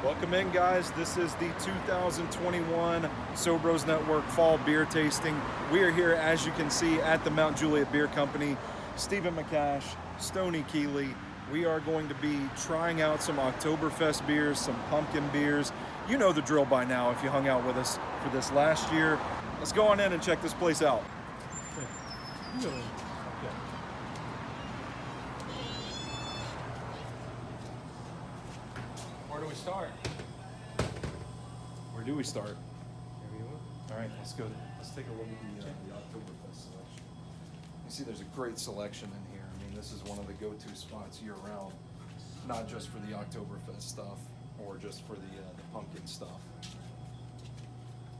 Welcome in, guys. This is the 2021 SoBros Network Fall Beer Tasting. We are here, as you can see, at the Mount Juliet Beer Company. Stephen McCash, Stoney Keeley. We are going to be trying out some Oktoberfest beers, some pumpkin beers. You know the drill by now if you hung out with us for this last year. Let's go on in and check this place out. Where do we start? Where do we start? All right, let's go. Let's take a look at the Oktoberfest selection. You see there's a great selection in here. I mean, this is one of the go-to spots year-round, not just for the Oktoberfest stuff or just for the pumpkin stuff.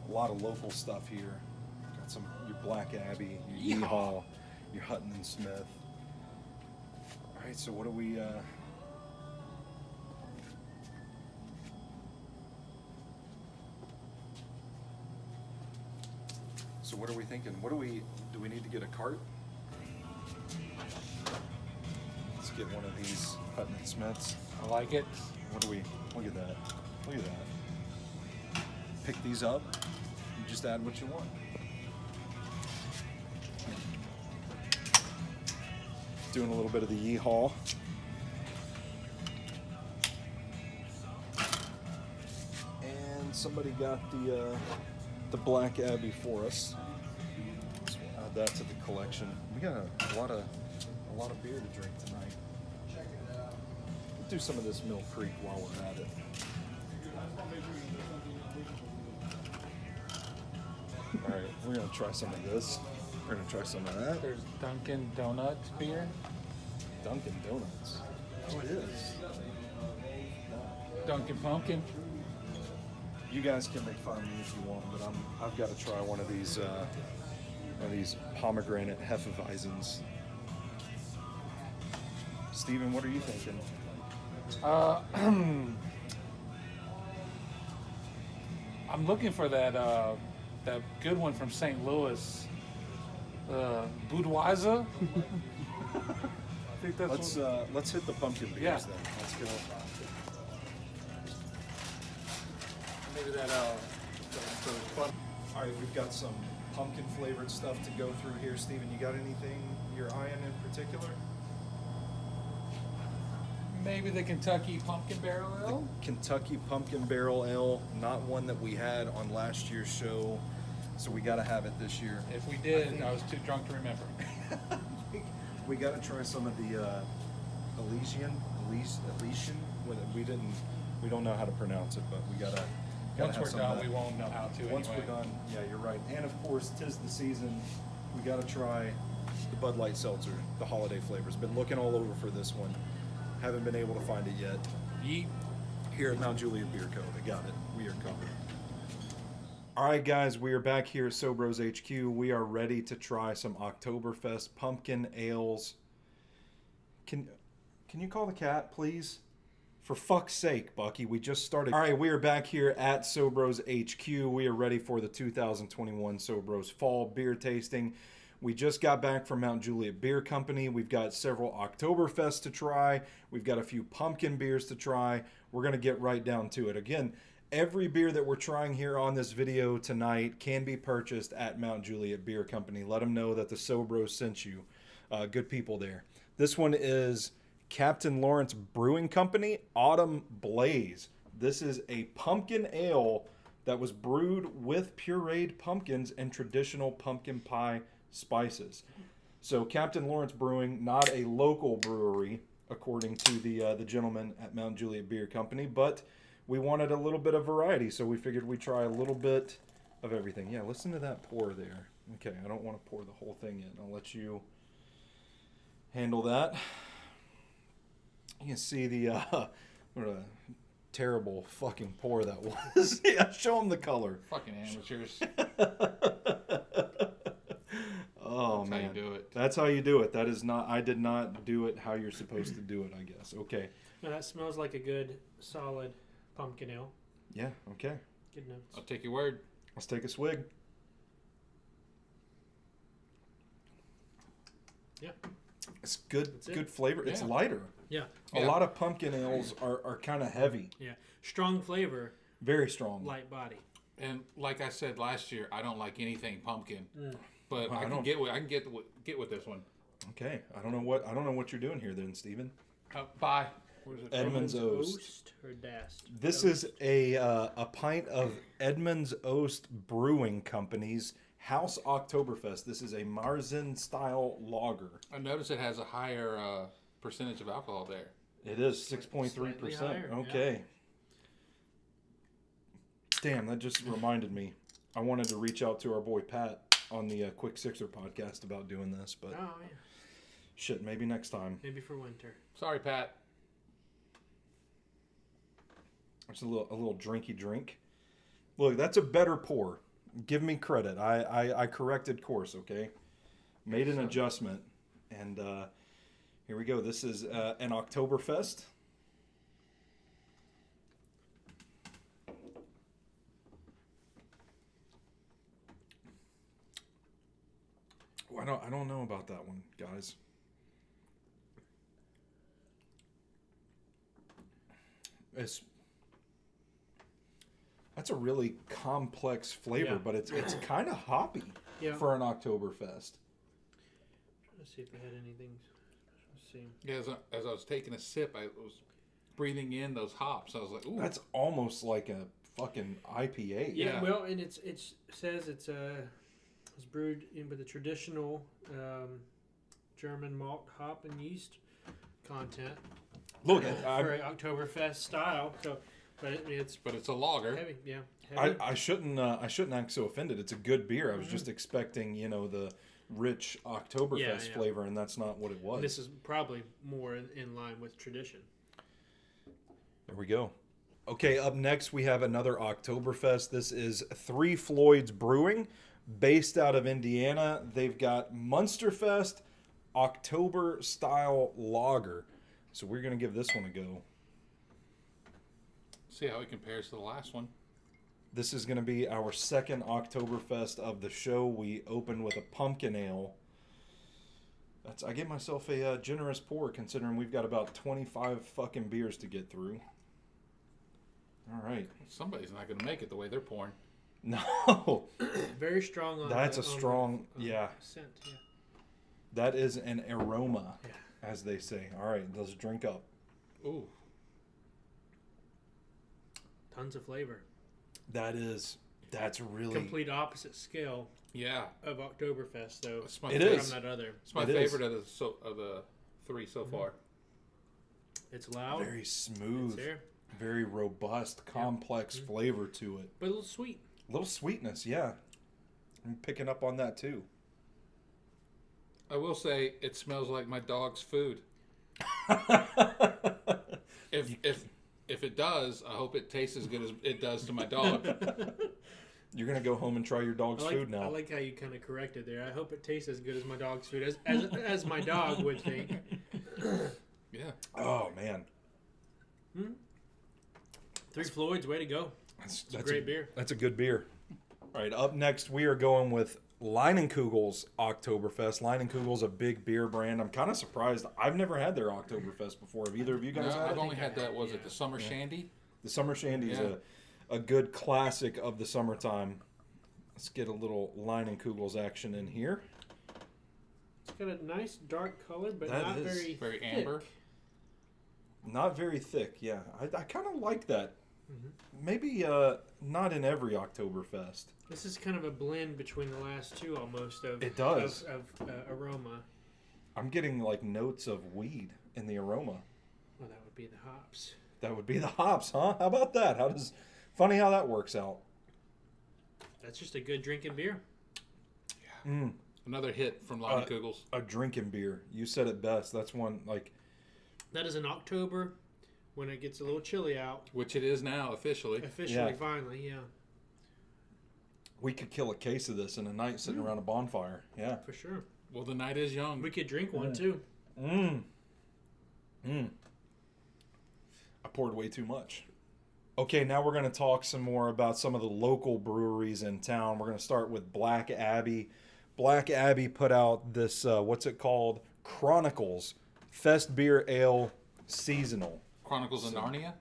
A lot of local stuff here. Got some your Black Abbey, your Yeehaw, your Hutton and Smith. All right, so what do we? So what are we thinking? Do we need to get a cart? Let's get one of these Hutton and Smiths. I like it. What do we, look at that. Look at that. Pick these up, you just add what you want. Doing a little bit of the Yeehaw. And somebody got the Black Abbey for us. So we'll add that to the collection. We got a lot of beer to drink tonight. We'll do some of this Mill Creek while we're at it. All right, we're gonna try some of this. We're gonna try some of that. There's Dunkin' Donuts beer. Dunkin' Donuts. Oh, it is. Dunkin' Pumpkin. You guys can make fun of me if you want, but I've got to try one of these pomegranate Hefeweizens. Steven, what are you thinking? I'm looking for that good one from St. Louis, Budweiser. I think that's let's hit the pumpkin beers Yeah. then. Let's go. maybe that All right, we've got some pumpkin flavored stuff to go through here. Steven, you got anything you're eyeing in particular? maybe the Kentucky Pumpkin Barrel Ale. Kentucky Pumpkin Barrel Ale, not one that we had on last year's show, so we got to have it this year. If we did, I was too drunk to remember. We got to try some of the Elysian. We don't know how to pronounce it, but we gotta Once have we're some done, of that. we won't know how to Once anyway. we're done, yeah, you're right. And of course, 'tis the season. We got to try the Bud Light Seltzer, the holiday flavors. Been looking all over for this one. Haven't been able to find it yet. Yeet. Here at Mount Juliet Beer Co. They got it. We are covered. All right, guys, we are back here at SoBros HQ. We are ready to try some Oktoberfest pumpkin ales. Can you call the cat, please? For fuck's sake, Bucky, we just started. All right, we are back here at SoBros HQ. We are ready for the 2021 SoBros Fall Beer Tasting. We just got back from Mount Juliet Beer Company. We've got several Oktoberfests to try. We've got a few pumpkin beers to try. We're going to get right down to it. Again, every beer that we're trying here on this video tonight can be purchased at Mount Juliet Beer Company. Let them know that the SoBros sent you. Good people there. This one is Captain Lawrence Brewing Company Autumn Blaze. This is a pumpkin ale that was brewed with pureed pumpkins and traditional pumpkin pie spices. So Captain Lawrence Brewing, not a local brewery, according to the gentleman at Mount Juliet Beer Company, but we wanted a little bit of variety, so we figured we'd try a little bit of everything. Yeah, listen to that pour there. Okay, I don't want to pour the whole thing in. I'll let you handle that. You can see the what a terrible fucking pour that was. Yeah, show them the color. Fucking amateurs. Oh, That's man. how you do it. That's how you do it. That is not. I did not do it how you're supposed to do it, I guess. Okay. No, that smells like a good, solid pumpkin ale. Yeah. Okay. Good notes. I'll take your word. Let's take a swig. Yeah. It's good. That's Good it. flavor. It's Yeah. lighter. Yeah. A lot of pumpkin ales are kind of heavy. Yeah. Strong flavor, Very strong. light body. And like I said last year, I don't like anything pumpkin, but Well, I can get with this one. Okay. I don't know what you're doing here then, Steven. Bye. What is it? Edmunds Oast. Or Dast? This is a pint of Edmunds Oast Brewing Company's House Oktoberfest. This is a Marzen style lager. I noticed it has a higher percentage of alcohol there. It is 6.3%. Slightly higher, Okay. Damn, that just reminded me. I wanted to reach out to our boy Pat on the Quick Sixer podcast about doing this, but Oh, yeah. shit, maybe next time. Maybe for winter. Sorry, Pat. It's a little drinky drink. Look, that's a better pour. Give me credit. I corrected course, okay? Made an adjustment. And here we go. This is an Oktoberfest. I don't know about that one, guys. That's a really complex flavor, Yeah. but it's kind of hoppy Yeah. for an Oktoberfest. Let's see if we had anything. Let's see. Yeah, as I was taking a sip, I was breathing in those hops. I was like, ooh. That's almost like a fucking IPA. Yeah, Yeah. well, and it says it's brewed with a traditional German malt, hop, and yeast content. Look, For an Oktoberfest style. So, but it's a lager. heavy. Yeah, heavy. I shouldn't act so offended. It's a good beer. I was just expecting, the rich Oktoberfest Yeah. flavor, and that's not what it was. This is probably more in line with tradition. There we go. Okay, up next we have another Oktoberfest. This is Three Floyds Brewing, based out of Indiana. They've got Munsterfest October style lager. So we're going to give this one a go. See how it compares to the last one. This is going to be our second Oktoberfest of the show. We open with a pumpkin ale. I give myself a generous pour, considering we've got about 25 fucking beers to get through. All right. Somebody's not going to make it the way they're pouring. No. Very strong on That's the, a strong, on the yeah. scent, yeah. That is an aroma, Yeah. as they say. All right, let's drink up. Ooh. Tons of flavor. That's really... Complete opposite scale Yeah. of Oktoberfest, though. It's my It favorite. is. From that other. It's my It is. favorite of the three so far. It's loud. Very smooth, It's there, very robust, complex flavor to it. but a little sweet. A little sweetness, yeah. I'm picking up on that too. I will say it smells like my dog's food. If it does, I hope it tastes as good as it does to my dog. You're gonna go home and try your dog's food now. I like how you kind of corrected there. I hope it tastes as good as my dog's food, as my dog would think. Yeah. Oh man, Three Floyds, way to go. that's a great beer. That's a good beer. All right, up next we are going with LIENENKEUGEL'S Oktoberfest. LIENENKEUGEL's a big beer brand. I'm kind of surprised. I've never had their Oktoberfest before. Have either of you guys No, had I've it? only had that. Was it yeah. the summer shandy? The Summer Shandy is Yeah. a good classic of the summertime. Let's get a little LIENENKEUGEL's action in here. It's got a nice dark color, but That not is very thick. amber. Not very thick, yeah. I kind of like that. Mm-hmm. Maybe not in every Oktoberfest. This is kind of a blend between the last two, almost. It does. Of aroma. I'm getting like notes of weed in the aroma. Well, that would be the hops. That would be the hops, huh? How about that? Funny how that works out. That's just a good drinking beer. Another hit from LIENENKEUGEL'S. A drinking beer. You said it best. That's one like That is in October, when it gets a little chilly out. Which it is now officially. Officially, Yeah. finally, yeah, we could kill a case of this in a night sitting around a bonfire. Yeah. for sure. Well, the night is young. We could drink one too. I poured way too much. Okay, now we're going to talk some more about some of the local breweries in town. We're going to start with Black Abbey. Black Abbey put out this, what's it called? Chronicles Fest Beer Ale seasonal. Chronicles of Narnia?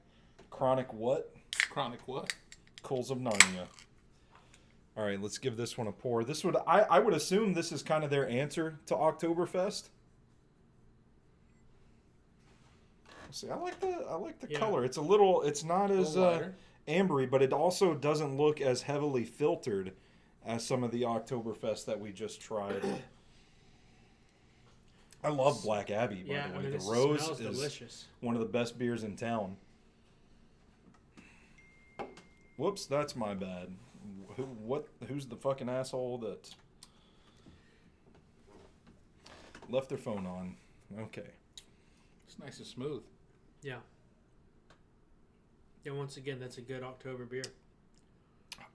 Chronic what? Chronic what? Coals of Narnia. All right, let's give this one a pour. This would I would assume this is kind of their answer to Oktoberfest. See, I like the color. It's not as ambery, but it also doesn't look as heavily filtered as some of the Oktoberfest that we just tried. I love Black Abbey, by the way. The Rose is delicious. One of the best beers in town. Whoops, that's my bad. Who's the fucking asshole that left their phone on? Okay. It's nice and smooth. Yeah. Yeah, once again, that's a good October beer.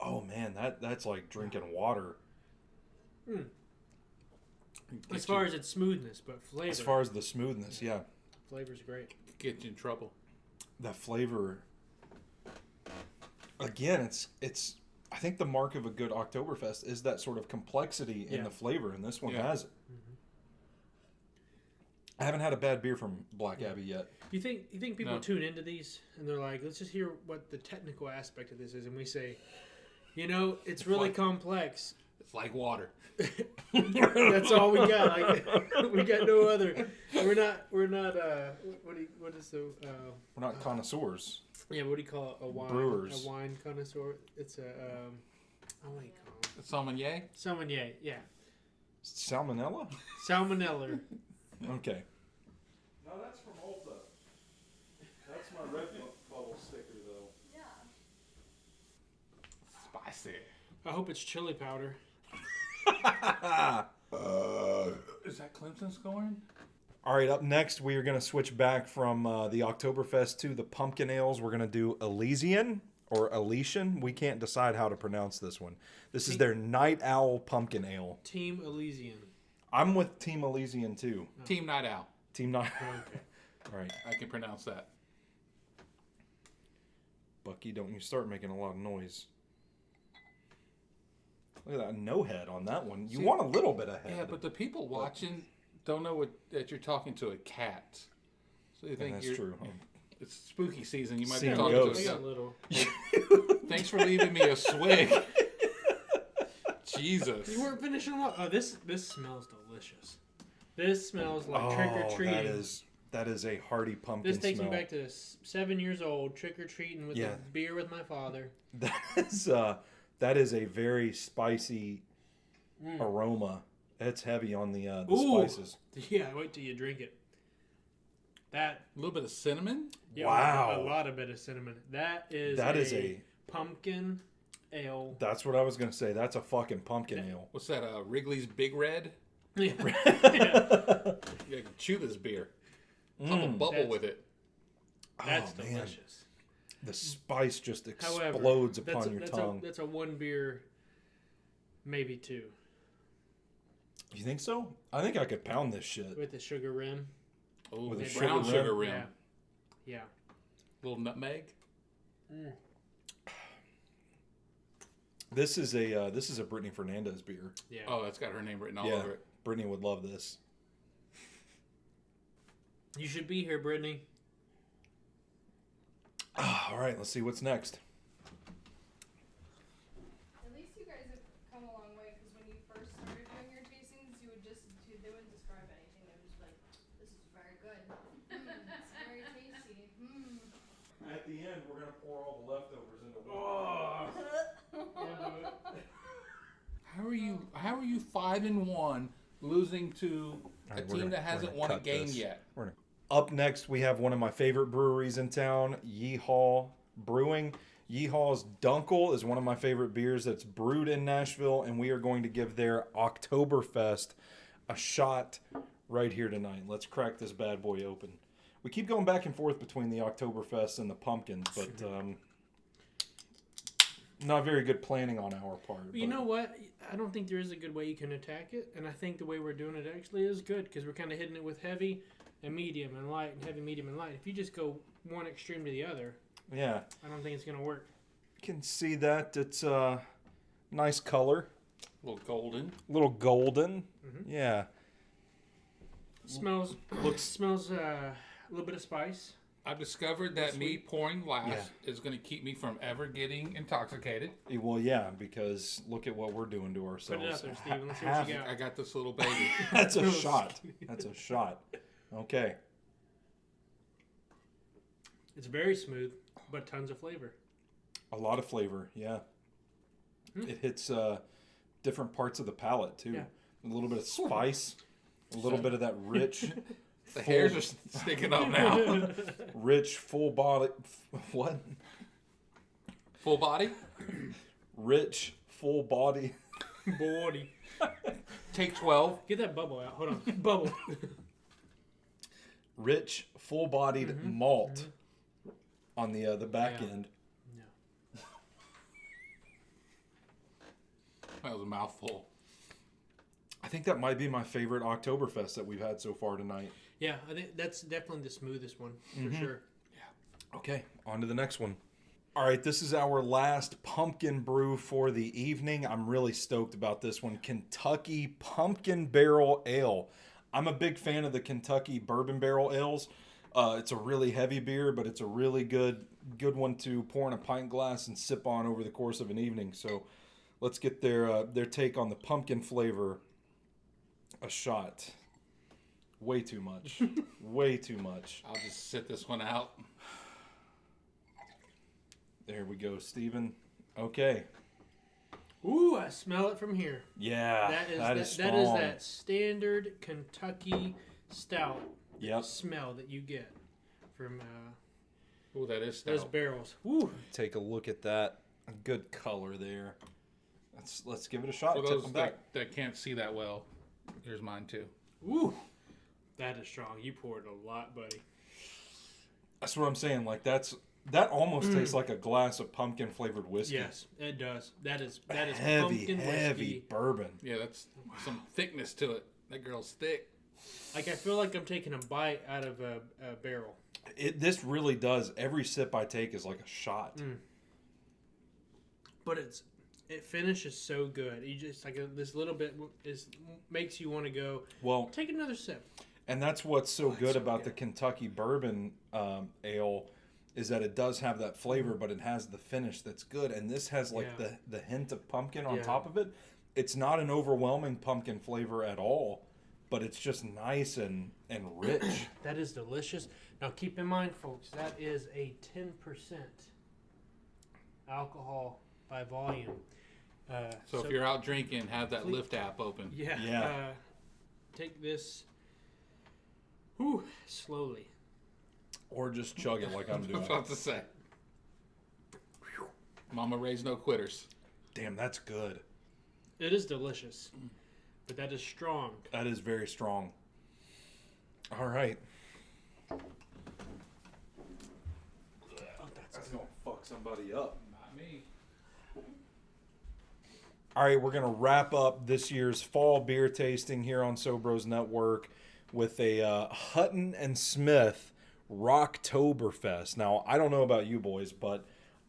Oh man, that's like drinking water. As far as its smoothness, but flavor. As far as the smoothness, yeah. Flavor's great. Get you in trouble. That flavor. Again, it's. I think the mark of a good Oktoberfest is that sort of complexity in the flavor, and this one has it. Mm-hmm. I haven't had a bad beer from Black Abbey yet. You think people tune into these and they're like, let's just hear what the technical aspect of this is, and we say, it's really like, complex. It's like water. That's all we got. Like, we got no other. We're not. What is the? We're not connoisseurs. Yeah, what do you call it? A wine brewers. A wine connoisseur. It's a. What do you call it? A sommelier. Sommelier. Yeah. Salmonella. Salmonella. Okay. No, that's from Ulta. That's my red bubble sticker, though. Yeah. Spicy. I hope it's chili powder. Is that Clemson scoring? All right, up next, we are going to switch back from the Oktoberfest to the pumpkin ales. We're going to do Elysian or Elysian. We can't decide how to pronounce this one. This is their Night Owl Pumpkin Ale. Team Elysian. I'm with Team Elysian, too. Oh. Team Night Owl. Team Night Owl. Okay. All right. I can pronounce that. Bucky, don't you start making a lot of noise. Look at that no head on that one. You want a little bit of head. Yeah, but the people watching don't know that you're talking to a cat. So they think that's true. It's spooky season. You might Seeing be talking ghosts. to a A little. Thanks for leaving me a swig. Jesus. You weren't finishing off. Oh, this smells delicious. This smells like trick or treating. That is a hearty pumpkin This takes smell. me back to 7 years old, trick or treating with a beer with my father. That is a very spicy aroma. It's heavy on the spices. Yeah, wait till you drink it. A little bit of cinnamon. Yeah, wow, a lot of bit of cinnamon. That is a pumpkin ale. That's what I was gonna say. That's a fucking pumpkin ale. What's that? Wrigley's Big Red. Yeah. You can chew this beer. Pop a bubble with it. That's delicious. The spice just explodes upon your tongue. That's a one beer, maybe two. You think so? I think I could pound this shit. With the sugar rim. Oh, with the a brown sugar rim. Yeah. Little nutmeg. This is a Brittany Fernandez beer. Yeah. Oh, that's got her name written all over it. Brittany would love this. You should be here, Brittany. All right, let's see what's next. At least you guys have come a long way, because when you first started doing your tastings, they wouldn't describe anything. They were just like, this is very good. It's very tasty. At the end, we're gonna pour all the leftovers into one. How are you 5-1, losing to a team that hasn't won a game yet? Up next, we have one of my favorite breweries in town, Yeehaw Brewing. Yeehaw's Dunkel is one of my favorite beers that's brewed in Nashville, and we are going to give their Oktoberfest a shot right here tonight. Let's crack this bad boy open. We keep going back and forth between the Oktoberfest and the pumpkins, but not very good planning on our part. You know what? I don't think there is a good way you can attack it, and I think the way we're doing it actually is good, because we're kind of hitting it with heavy and medium and light and heavy, medium, and light. If you just go one extreme to the other, yeah, I don't think it's going to work. You can see that it's a nice color. A little golden. Mm-hmm. Yeah. Smells A little bit of spice. I've discovered that me pouring last is going to keep me from ever getting intoxicated. Well, yeah, because look at what we're doing to ourselves. Put it out there, Steven. Let's see what you got. I got this little baby. That's a shot. That's a shot. Okay. It's very smooth, but tons of flavor. A lot of flavor, yeah. It hits different parts of the palate, too. Yeah. A little bit of spice, a little bit of that rich... The hairs are sticking up now. Rich, full body... What? Full body? Rich, full body... Body. Take 12. Get that bubble out. Hold on. Bubble. Rich, full-bodied malt on the back end. Yeah. That was a mouthful. I think that might be my favorite Oktoberfest that we've had so far tonight. Yeah, I think that's definitely the smoothest one, for sure. Okay, on to the next one. All right, this is our last pumpkin brew for the evening. I'm really stoked about this one. Kentucky Pumpkin Barrel Ale. I'm a big fan of the Kentucky Bourbon Barrel Ales. It's a really heavy beer, but it's a really good one to pour in a pint glass and sip on over the course of an evening. So let's get their take on the pumpkin flavor. A shot. Way too much. Way too much. I'll just sit this one out. There we go, Steven. Okay. Ooh, I smell it from here. Yeah, That is strong. that standard Kentucky stout Yep. smell that you get from Oh, that is those stout. barrels. Ooh. Take a look at that. A good color there. Let's give it a shot. For Tip those them back. that can't see that well, here's mine too. Ooh. That is strong. You poured a lot, buddy. That's what I'm saying. Like that almost tastes like a glass of pumpkin flavored whiskey. Yes, it does. That is Heavy, pumpkin heavy whiskey. bourbon. Yeah, that's some thickness to it. That girl's thick. Like I feel like I'm taking a bite out of a barrel. This really does. Every sip I take is like a shot. But it finishes so good. You just like this little bit makes you want to go. Well, Take another sip. and that's what's so good so about good. the Kentucky Bourbon Ale is that it does have that flavor, but it has the finish that's good. And this has like the hint of pumpkin on top of it. It's not an overwhelming pumpkin flavor at all, but it's just nice and rich. That is delicious. Now keep in mind, folks, that is a 10% alcohol by volume. So if you're out drinking, have that Lyft app open. Yeah. Take this slowly. Or just chug it like I'm I doing. was about to say. Mama raised no quitters. Damn, that's good. It is delicious, but that is strong. That is very strong. All right. Oh, That's going to fuck somebody up. Not me. All right, we're going to wrap up this year's fall beer tasting here on SoBros Network with a Hutton and Smith Rocktoberfest. Now, I don't know about you boys, but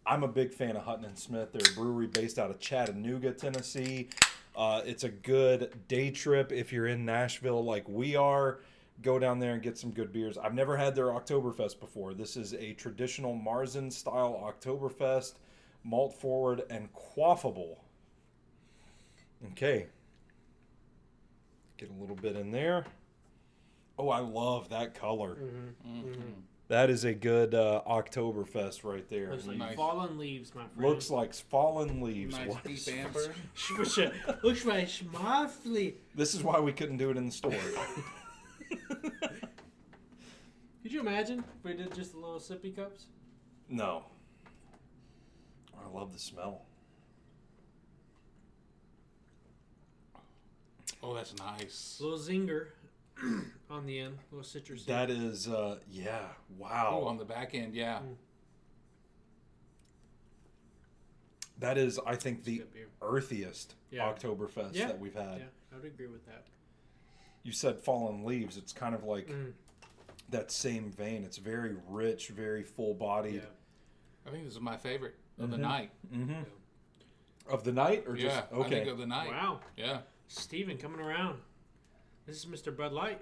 I'm a big fan of Hutton and Smith. They're a brewery based out of Chattanooga, Tennessee. It's a good day trip if you're in Nashville like we are. Go down there and get some good beers. I've never had their Oktoberfest before. This is a traditional Marzen-style Oktoberfest, malt forward and quaffable. Okay. Get a little bit in there. Oh, I love that color. That is a good Oktoberfest right there. Looks like Nice. fallen leaves, my friend. Looks like fallen leaves. Nice What? deep amber. Looks like schmafly. This is why we couldn't do it in the store. Could you imagine if we did just the little sippy cups? No. I love the smell. Oh, that's nice. A little zinger on the end, a little citrus. That is, yeah, Oh, wow. on the back end, yeah. That is, I think, the good beer. earthiest Yeah. Oktoberfest Yeah. that we've had. Yeah, I would agree with that. You said fallen leaves. It's kind of like that same vein. It's very rich, very full-bodied. Yeah. I think this is my favorite of the night. Mm-hmm. Of the night, or Yeah, just okay? I think of the night. Wow. Yeah. Steven coming around. This is Mr. Bud Light.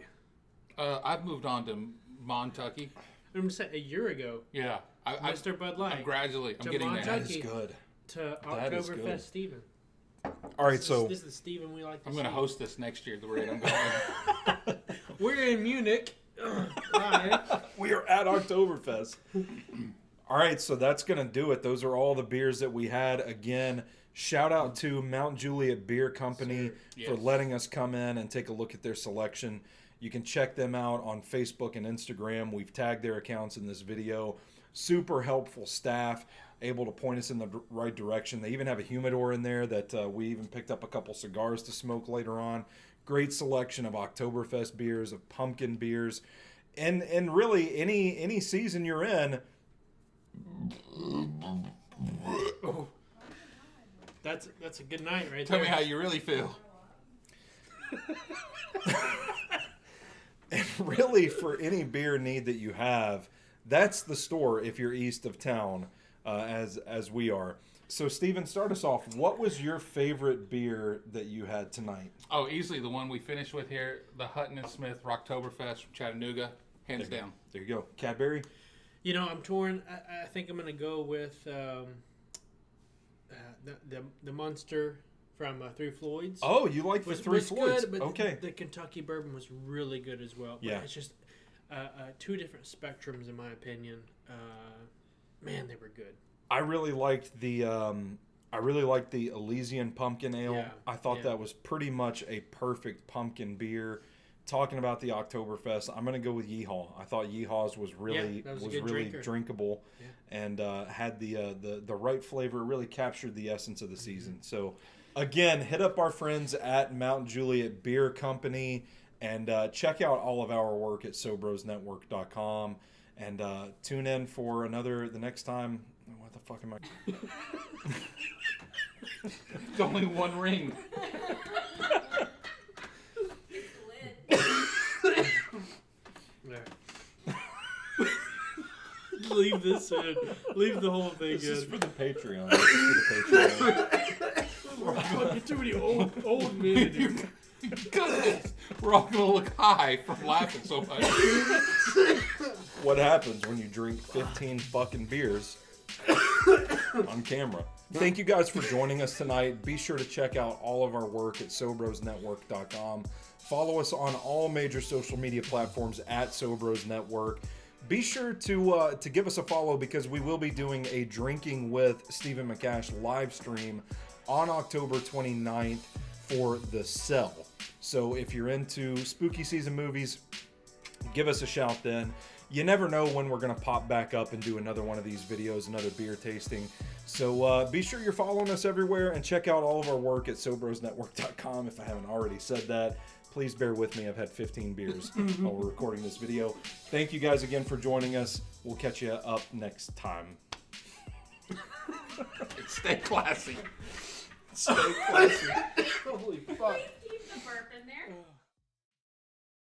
I've moved on to Montucky. I'm gonna say a year ago, Yeah. Mr. Bud Light I'm gradually. I'm To getting there. That is Montucky. good. to That is good. Oktoberfest Steven. All right, so This is the Steven we like to I'm going to see. host this next year. The rate I'm going. We're in Munich. Ryan. we are at Oktoberfest. All right, so that's going to do it. Those are all the beers that we had. Again, shout out to Mount Juliet Beer Company for Yes. letting us come in and take a look at their selection. You can check them out on Facebook and Instagram. We've tagged their accounts in this video. Super helpful staff, able to point us in the right direction. They even have a humidor in there that we even picked up a couple cigars to smoke later on. Great selection of Oktoberfest beers, of pumpkin beers, and really any season you're in. Oh. That's a good night right Tell there. me how you really feel. And really, for any beer need that you have, that's the store if you're east of town, as we are. So, Steven, start us off. What was your favorite beer that you had tonight? Oh, easily the one we finished with here, the Hutton and Smith Rocktoberfest from Chattanooga, hands down. There you go. Cadbury? You know, I'm torn. I think I'm going to go with the Munster from through Floyds. Oh, you like the three Floyds? Good, but Okay. the Kentucky bourbon was really good as well. But Yeah. it's just two different spectrums in my opinion. Man, they were good. I really liked the Elysian pumpkin ale. Yeah, I thought yeah. that was pretty much a perfect pumpkin beer. Talking about the Oktoberfest, I'm going to go with Yeehaw. I thought Yeehaw's was really that was a good drinker. drinkable, Yeah. and had the right flavor. Really captured the essence of the season. So, again, hit up our friends at Mount Juliet Beer Company and check out all of our work at SoBrosNetwork.com. And tune in for the next time. What the fuck am I? It's only one ring. Yeah. Leave this in. Leave the whole thing This is in. for the Patreon. This is for the Patreon. Fucking too many old men in here. Goodness, we're all gonna look high from laughing so much. What happens when you drink 15 fucking beers on camera? Thank you guys for joining us tonight. Be sure to check out all of our work at SoBrosNetwork.com. Follow us on all major social media platforms at SoBros Network. Be sure to give us a follow because we will be doing a Drinking with Stephen McCash live stream on October 29th for The Cell. So if you're into spooky season movies, give us a shout then. You never know when we're going to pop back up and do another one of these videos, another beer tasting. So be sure you're following us everywhere and check out all of our work at SoBrosNetwork.com if I haven't already said that. Please bear with me. I've had 15 beers while we're recording this video. Thank you guys again for joining us. We'll catch you up next time. Stay classy. Stay classy. Holy fuck. Keep the burp in there.